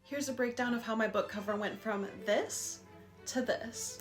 Here's a breakdown of how my book cover went from this to this.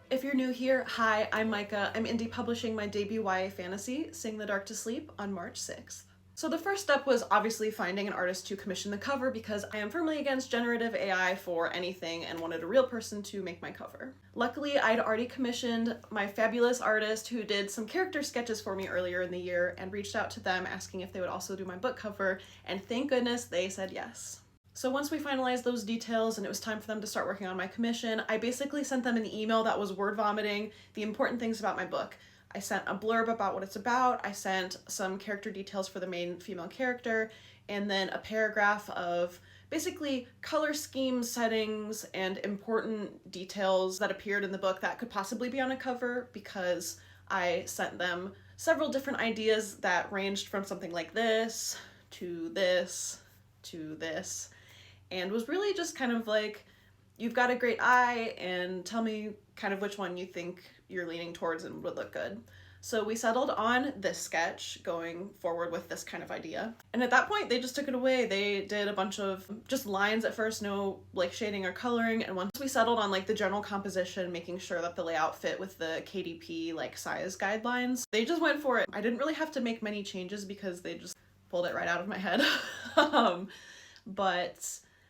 If you're new here, hi, I'm Micah. I'm indie publishing my debut YA fantasy, Sing the Dark to Sleep, on March 6th. So the first step was obviously finding an artist to commission the cover because I am firmly against generative AI for anything and wanted a real person to make my cover. Luckily, I'd already commissioned my fabulous artist who did some character sketches for me earlier in the year and reached out to them asking if they would also do my book cover, and thank goodness they said yes. So once we finalized those details and it was time for them to start working on my commission, I basically sent them an email that was word vomiting the important things about my book. I sent a blurb about what it's about, I sent some character details for the main female character, and then a paragraph of basically color scheme settings and important details that appeared in the book that could possibly be on a cover, because I sent them several different ideas that ranged from something like this to this to this, and was really just kind of like, you've got a great eye and tell me kind of which one you think you're leaning towards and would look good. So we settled on this sketch going forward with this kind of idea. And at that point, they just took it away. They did a bunch of just lines at first, no like shading or coloring. And once we settled on like the general composition, making sure that the layout fit with the KDP like size guidelines, they just went for it. I didn't really have to make many changes because they just pulled it right out of my head. But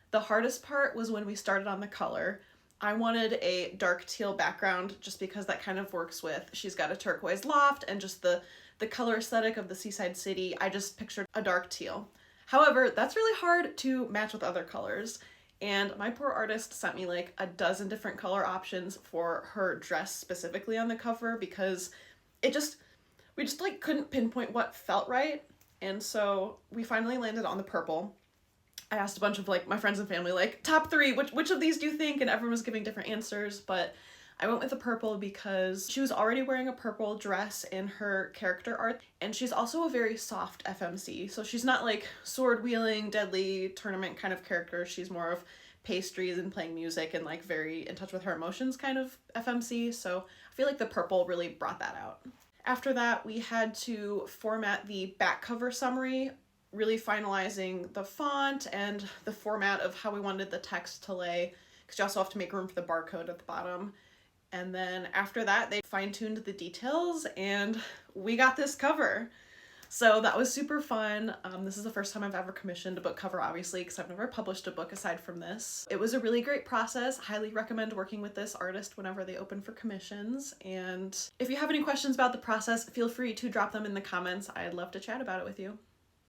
the hardest part was when we started on the color. I wanted a dark teal background just because that kind of works with, she's got a turquoise loft and just the color aesthetic of the seaside city. I just pictured a dark teal. However, that's really hard to match with other colors. And my poor artist sent me like a dozen different color options for her dress specifically on the cover because we just like couldn't pinpoint what felt right. And so we finally landed on the purple. I asked a bunch of like my friends and family, like top three, which of these do you think? And everyone was giving different answers, but I went with the purple because she was already wearing a purple dress in her character art. And she's also a very soft FMC. So she's not like sword wielding, deadly tournament kind of character. She's more of pastries and playing music and like very in touch with her emotions kind of FMC. So I feel like the purple really brought that out. After that, we had to format the back cover summary, really finalizing the font and the format of how we wanted the text to lay, because you also have to make room for the barcode at the bottom. And then after that, they fine-tuned the details and we got this cover. So that was super fun. This is the first time I've ever commissioned a book cover, obviously, because I've never published a book aside from this. It was a really great process. Highly recommend working with this artist whenever they open for commissions. And if you have any questions about the process, feel free to drop them in the comments. I'd love to chat about it with you.